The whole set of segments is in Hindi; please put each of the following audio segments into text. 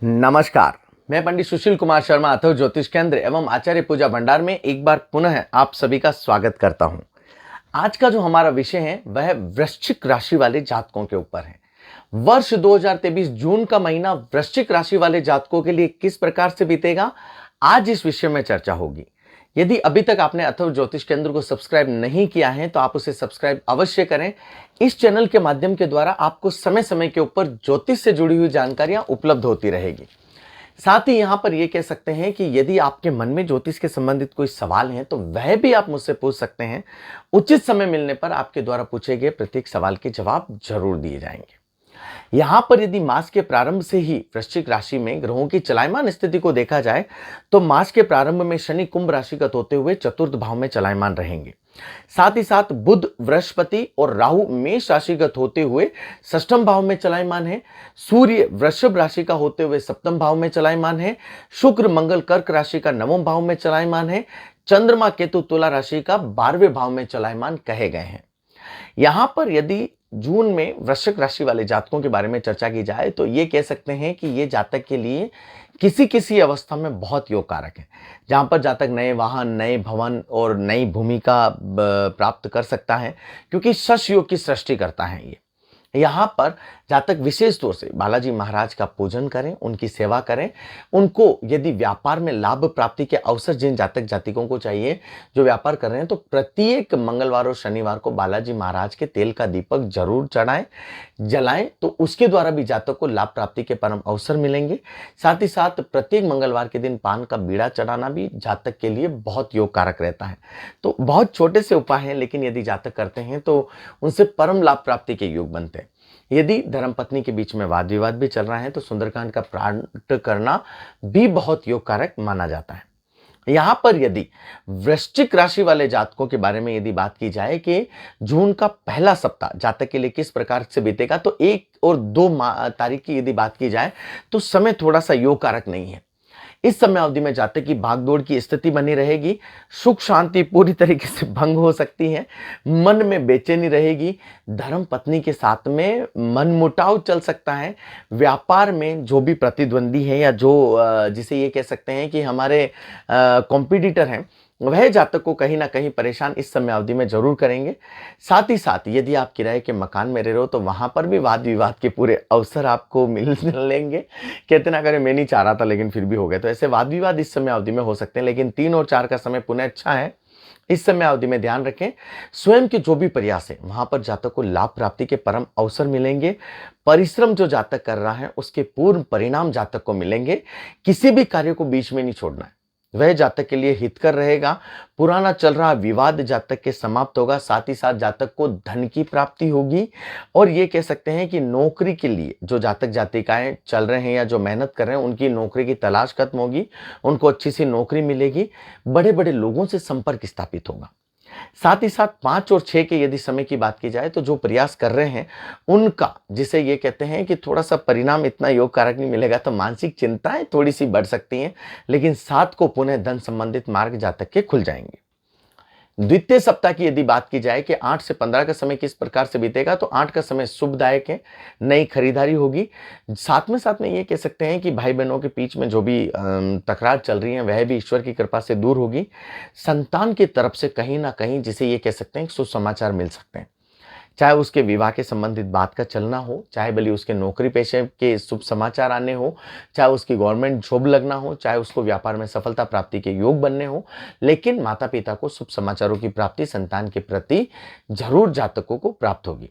नमस्कार। मैं पंडित सुशील कुमार शर्मा अथर्व ज्योतिष केंद्र एवं आचार्य पूजा भंडार में एक बार पुनः आप सभी का स्वागत करता हूं। आज का जो हमारा विषय है वह वृश्चिक राशि वाले जातकों के ऊपर है। वर्ष 2023 जून का महीना वृश्चिक राशि वाले जातकों के लिए किस प्रकार से बीतेगा, आज इस विषय में चर्चा होगी। यदि अभी तक आपने अथर्व ज्योतिष केंद्र को सब्सक्राइब नहीं किया है तो आप उसे सब्सक्राइब अवश्य करें। इस चैनल के माध्यम के द्वारा आपको समय समय के ऊपर ज्योतिष से जुड़ी हुई जानकारियां उपलब्ध होती रहेगी। साथ ही यहां पर यह कह सकते हैं कि यदि आपके मन में ज्योतिष के संबंधित कोई सवाल हैं तो वह भी आप मुझसे पूछ सकते हैं। उचित समय मिलने पर आपके द्वारा पूछे गए प्रत्येक सवाल के जवाब जरूर दिए जाएंगे। यहां पर यदि मास के प्रारंभ से ही वृश्चिक राशि में ग्रहों की चलायमान स्थिति को देखा जाए तो मास के प्रारंभ में शनि कुंभ राशिगत होते हुए चतुर्थ भाव में चलायमान रहेंगे। साथ ही साथ बुध बृहस्पति और राहु मेष राशिगत होते हुए षष्ठम भाव में चलायमान है। सूर्य वृषभ राशि का होते हुए सप्तम भाव में चलायमान है। शुक्र मंगल कर्क राशि का नवम भाव में चलायमान है। चंद्रमा केतु तुला राशि का 12वें भाव में चलायमान कहे गए हैं। यहां पर यदि जून में वृश्चिक राशि वाले जातकों के बारे में चर्चा की जाए तो ये कह सकते हैं कि ये जातक के लिए किसी किसी अवस्था में बहुत योग कारक है, जहां पर जातक नए वाहन, नए भवन और नई भूमि का प्राप्त कर सकता है, क्योंकि शश योग की सृष्टि करता है। ये यहाँ पर जातक विशेष तौर से बालाजी महाराज का पूजन करें, उनकी सेवा करें। उनको यदि व्यापार में लाभ प्राप्ति के अवसर जिन जातक जातिकों को चाहिए जो व्यापार कर रहे हैं तो प्रत्येक मंगलवार और शनिवार को बालाजी महाराज के तेल का दीपक जरूर चढ़ाएं, जलाएं, तो उसके द्वारा भी जातक को लाभ प्राप्ति के परम अवसर मिलेंगे। साथ ही साथ प्रत्येक मंगलवार के दिन पान का बीड़ा चढ़ाना भी जातक के लिए बहुत योग कारक रहता है। तो बहुत छोटे से उपाय हैं, लेकिन यदि जातक करते हैं तो उनसे परम लाभ प्राप्ति के योग बनते हैं। यदि धर्मपत्नी के बीच में वाद विवाद भी चल रहा है तो सुंदरकांड का पाठ करना भी बहुत योग कारक माना जाता है। यहां पर यदि वृश्चिक राशि वाले जातकों के बारे में यदि बात की जाए कि जून का पहला सप्ताह जातक के लिए किस प्रकार से बीतेगा, तो 1 और 2 तारीख की यदि बात की जाए तो समय थोड़ा सा योग कारक नहीं है। इस समय अवधि में जातक की भागदौड़ की स्थिति बनी रहेगी। सुख शांति पूरी तरीके से भंग हो सकती है। मन में बेचैनी रहेगी। धर्म पत्नी के साथ में मनमुटाव चल सकता है। व्यापार में जो भी प्रतिद्वंदी है या जो जिसे ये कह सकते हैं कि हमारे कॉम्पिटिटर हैं, वह जातक को कहीं ना कहीं परेशान इस समय अवधि में जरूर करेंगे। साथ ही साथ यदि आप किराए के मकान में रह रहे हो तो वहां पर भी वाद विवाद के पूरे अवसर आपको मिल लेंगे। कहते ना करें, मैं नहीं चाह रहा था लेकिन फिर भी हो गया। तो ऐसे वाद विवाद इस समय अवधि में हो सकते हैं, लेकिन 3 और 4 का समय पुनः अच्छा है। इस समय अवधि में ध्यान रखें, स्वयं के जो भी प्रयास है वहां पर जातक को लाभ प्राप्ति के परम अवसर मिलेंगे। परिश्रम जो जातक कर रहा है उसके पूर्ण परिणाम जातक को मिलेंगे। किसी भी कार्य को बीच में नहीं छोड़ना है, वह जातक के लिए हितकर रहेगा। पुराना चल रहा विवाद जातक के समाप्त होगा। साथ ही साथ जातक को धन की प्राप्ति होगी। और ये कह सकते हैं कि नौकरी के लिए जो जातक जातिकाएं चल रहे हैं या जो मेहनत कर रहे हैं उनकी नौकरी की तलाश खत्म होगी, उनको अच्छी सी नौकरी मिलेगी। बड़े बड़े लोगों से संपर्क स्थापित होगा। साथ ही साथ 5 और 6 के यदि समय की बात की जाए तो जो प्रयास कर रहे हैं उनका, जिसे ये कहते हैं कि थोड़ा सा परिणाम इतना योग कारक नहीं मिलेगा, तो मानसिक चिंताएं थोड़ी सी बढ़ सकती हैं, लेकिन 7 को पुनः धन संबंधित मार्ग जातक के खुल जाएंगे। द्वितीय सप्ताह की यदि बात की जाए कि 8 से 15 का समय किस प्रकार से बीतेगा, तो 8 का समय शुभदायक है। नई खरीदारी होगी। साथ में ये कह सकते हैं कि भाई बहनों के बीच में जो भी तकरार चल रही है वह भी ईश्वर की कृपा से दूर होगी। संतान की तरफ से कहीं ना कहीं जिसे ये कह सकते हैं सुसमाचार मिल सकते हैं, चाहे उसके विवाह के संबंधित बात का चलना हो, चाहे भले उसके नौकरी पेशे के शुभ समाचार आने हो, चाहे उसकी गवर्नमेंट जॉब लगना हो, चाहे उसको व्यापार में सफलता प्राप्ति के योग बनने हो, लेकिन माता पिता को शुभ समाचारों की प्राप्ति संतान के प्रति जरूर जातकों को प्राप्त होगी।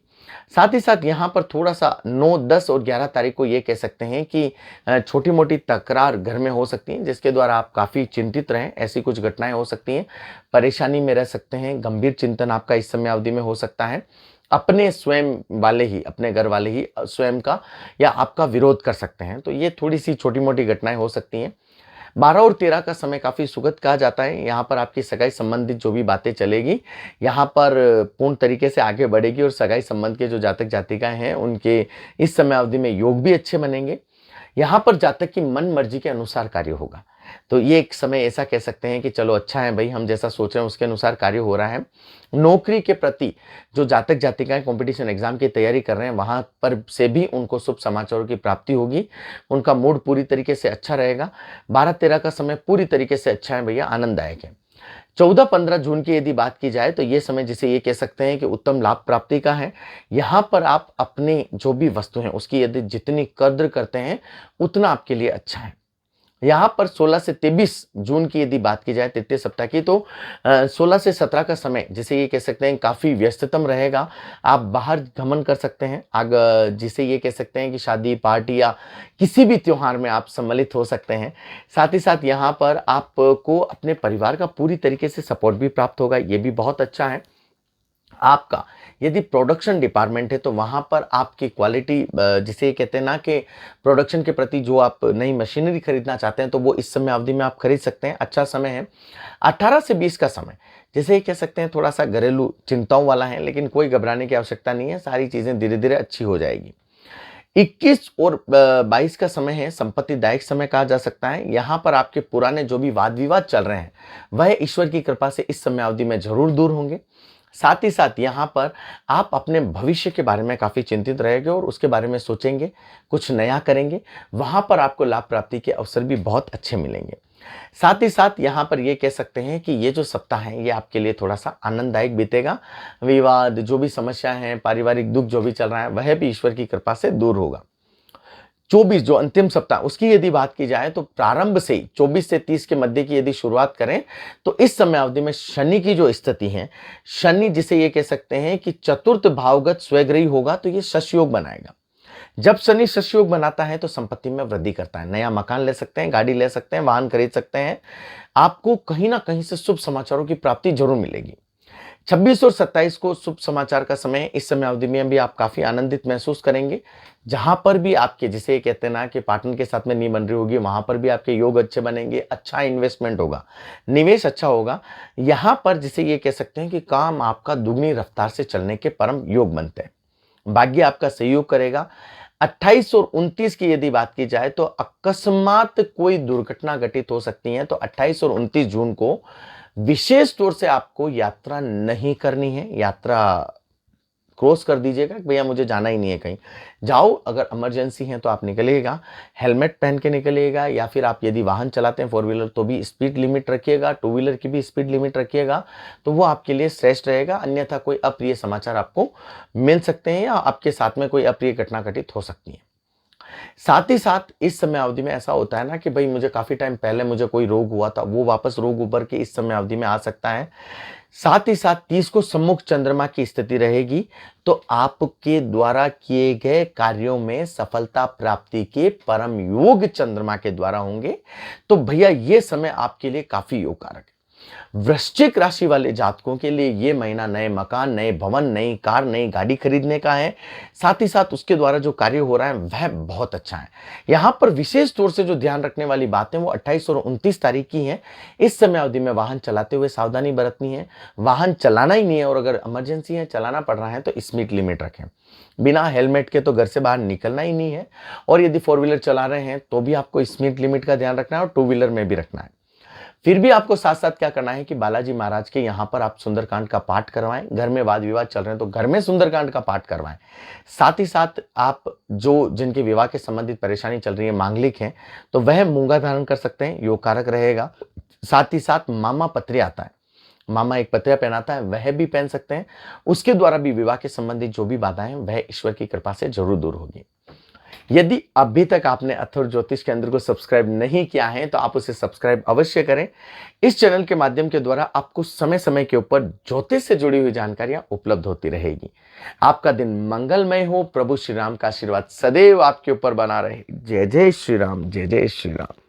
साथ ही साथ यहाँ पर थोड़ा सा 9, 10 और 11 तारीख को ये कह सकते हैं कि छोटी मोटी तकरार घर में हो सकती है, जिसके द्वारा आप काफ़ी चिंतित रहें। ऐसी कुछ घटनाएं हो सकती हैं, परेशानी में रह सकते हैं। गंभीर चिंतन आपका इस समय अवधि में हो सकता है। अपने स्वयं वाले ही, अपने घर वाले ही स्वयं का या आपका विरोध कर सकते हैं। तो ये थोड़ी सी छोटी मोटी घटनाएं हो सकती हैं। 12 और 13 का समय काफ़ी सुखद कहा जाता है। यहाँ पर आपकी सगाई संबंधित जो भी बातें चलेगी, यहाँ पर पूर्ण तरीके से आगे बढ़ेगी और सगाई संबंध के जो जातक जातिकाएं हैं उनके इस समय अवधि में योग भी अच्छे बनेंगे। यहाँ पर जातक की मन मर्जी के अनुसार कार्य होगा। तो ये एक समय ऐसा कह सकते हैं कि चलो अच्छा है भाई, हम जैसा सोच रहे हैं उसके अनुसार कार्य हो रहा है। नौकरी के प्रति जो जातक जातिकाएं कंपटीशन एग्जाम की तैयारी कर रहे हैं, वहां पर से भी उनको शुभ समाचारों की प्राप्ति होगी। उनका मूड पूरी तरीके से अच्छा रहेगा। 12-13 का समय पूरी तरीके से अच्छा है भैया, आनंददायक है। 14-15 जून की यदि बात की जाए तो ये समय जिसे ये कह सकते हैं कि उत्तम लाभ प्राप्ति का है। यहाँ पर आप अपनी जो भी वस्तु है उसकी यदि जितनी कद्र करते हैं उतना आपके लिए अच्छा है। यहाँ पर 16 से 23 जून की यदि बात की जाए तृतीय सप्ताह की, तो 16 से 17 का समय जिसे ये कह सकते हैं काफ़ी व्यस्ततम रहेगा। आप बाहर गमन कर सकते हैं, जिसे ये कह सकते हैं कि शादी पार्टी या किसी भी त्योहार में आप सम्मिलित हो सकते हैं। साथ ही साथ यहाँ पर आपको अपने परिवार का पूरी तरीके से सपोर्ट भी प्राप्त होगा, ये भी बहुत अच्छा है। आपका यदि प्रोडक्शन डिपार्टमेंट है तो वहाँ पर आपकी क्वालिटी, जिसे कहते हैं ना कि प्रोडक्शन के प्रति जो आप नई मशीनरी खरीदना चाहते हैं तो वो इस समय अवधि में आप खरीद सकते हैं, अच्छा समय है। 18 से 20 का समय जिसे कह सकते हैं थोड़ा सा घरेलू चिंताओं वाला है, लेकिन कोई घबराने की आवश्यकता नहीं है, सारी चीज़ें धीरे धीरे अच्छी हो जाएगी। 21 और 22 का समय है संपत्तिदायक समय कहा जा सकता है। यहाँ पर आपके पुराने जो भी वाद विवाद चल रहे हैं वह ईश्वर की कृपा से इस समय अवधि में जरूर दूर होंगे। साथ ही साथ यहाँ पर आप अपने भविष्य के बारे में काफ़ी चिंतित रहेंगे और उसके बारे में सोचेंगे, कुछ नया करेंगे। वहाँ पर आपको लाभ प्राप्ति के अवसर भी बहुत अच्छे मिलेंगे। साथ ही साथ यहाँ पर ये कह सकते हैं कि ये जो सप्ताह है ये आपके लिए थोड़ा सा आनंददायक बीतेगा। विवाद, जो भी समस्या है, पारिवारिक दुख जो भी चल रहा है वह भी ईश्वर की कृपा से दूर होगा। 24 जो अंतिम सप्ताह उसकी यदि बात की जाए तो प्रारंभ से 24 से 30 के मध्य की यदि शुरुआत करें तो इस समय अवधि में शनि की जो स्थिति है, शनि जिसे ये कह सकते हैं कि चतुर्थ भावगत स्वग्रही होगा तो ये शश योग बनाएगा। जब शनि शश योग बनाता है तो संपत्ति में वृद्धि करता है। नया मकान ले सकते हैं, गाड़ी ले सकते हैं, वाहन खरीद सकते हैं। आपको कहीं ना कहीं से शुभ समाचारों की प्राप्ति जरूर मिलेगी। 26 और 27 को शुभ समाचार का समय, इस समय अवधि में भी आप काफी आनंदित महसूस करेंगे। जहां पर भी आपके जिसे कहते हैं ना कि पार्टनर के साथ में नहीं बन रही होगी वहां पर भी आपके योग अच्छे बनेंगे, अच्छा इन्वेस्टमेंट होगा, निवेश अच्छा होगा। यहां पर जिसे ये कह सकते हैं कि काम आपका दुगनी रफ्तार से चलने के परम योग बनते हैं। भाग्य आपका सहयोग करेगा। 28 और 29 की यदि बात की जाए तो अकस्मात कोई दुर्घटना घटित हो सकती है, तो 28 और 29 जून को विशेष तौर से आपको यात्रा नहीं करनी है। यात्रा क्रॉस कर दीजिएगा, भैया मुझे जाना ही नहीं है कहीं। जाओ, अगर इमरजेंसी है तो आप निकलिएगा, हेलमेट पहन के निकलिएगा, या फिर आप यदि वाहन चलाते हैं 4 व्हीलर तो भी स्पीड लिमिट रखिएगा, 2 व्हीलर की भी स्पीड लिमिट रखिएगा, तो वो आपके लिए श्रेष्ठ रहेगा। अन्यथा कोई अप्रिय समाचार आपको मिल सकते हैं या आपके साथ में कोई अप्रिय घटना घटित हो सकती है। साथ ही साथ इस समय अवधि में ऐसा होता है ना कि भाई मुझे काफी टाइम पहले मुझे कोई रोग हुआ था, वो वापस रोग उभर के इस समय अवधि में आ सकता है। साथ ही साथ 30 को सम्मुख चंद्रमा की स्थिति रहेगी, तो आपके द्वारा किए गए कार्यों में सफलता प्राप्ति के परम योग चंद्रमा के द्वारा होंगे। तो भैया ये समय आपके लिए काफी योगकारक है। वृश्चिक राशि वाले जातकों के लिए ये महीना नए मकान, नए भवन, नई कार, नई गाड़ी खरीदने का है। साथ ही साथ उसके द्वारा जो कार्य हो रहा है वह बहुत अच्छा है। यहाँ पर विशेष तौर से जो ध्यान रखने वाली बातें वो 28 और 29 तारीख की हैं। इस समय अवधि में वाहन चलाते हुए सावधानी बरतनी है। वाहन चलाना ही नहीं है और अगर इमरजेंसी है, चलाना पड़ रहा है, तो स्पीड लिमिट रखें। बिना हेलमेट के तो घर से बाहर निकलना ही नहीं है। और यदि 4 व्हीलर चला रहे हैं तो भी आपको स्पीड लिमिट का ध्यान रखना है और 2 व्हीलर में भी रखना है। फिर भी आपको साथ साथ क्या करना है कि बालाजी महाराज के यहाँ पर आप सुंदरकांड का पाठ करवाएं। घर में वाद विवाद चल रहे हैं तो घर में सुंदरकांड का पाठ करवाएं। साथ ही साथ आप जो जिनके विवाह के संबंधित परेशानी चल रही है, मांगलिक हैं, तो वह मूंगा धारण कर सकते हैं, योग कारक रहेगा। साथ ही साथ मामा पत्रे आता है, मामा एक पत्रिया पहनाता है, वह भी पहन सकते हैं। उसके द्वारा भी विवाह के संबंधित जो भी बाधाएं वह ईश्वर की कृपा से जरूर दूर होगी। यदि अभी तक आपने अथर्व ज्योतिष केंद्र को सब्सक्राइब नहीं किया है तो आप उसे सब्सक्राइब अवश्य करें। इस चैनल के माध्यम के द्वारा आपको समय समय के ऊपर ज्योतिष से जुड़ी हुई जानकारियां उपलब्ध होती रहेगी। आपका दिन मंगलमय हो। प्रभु श्री राम का आशीर्वाद सदैव आपके ऊपर बना रहे। जय जय श्री राम, जय जय श्री राम।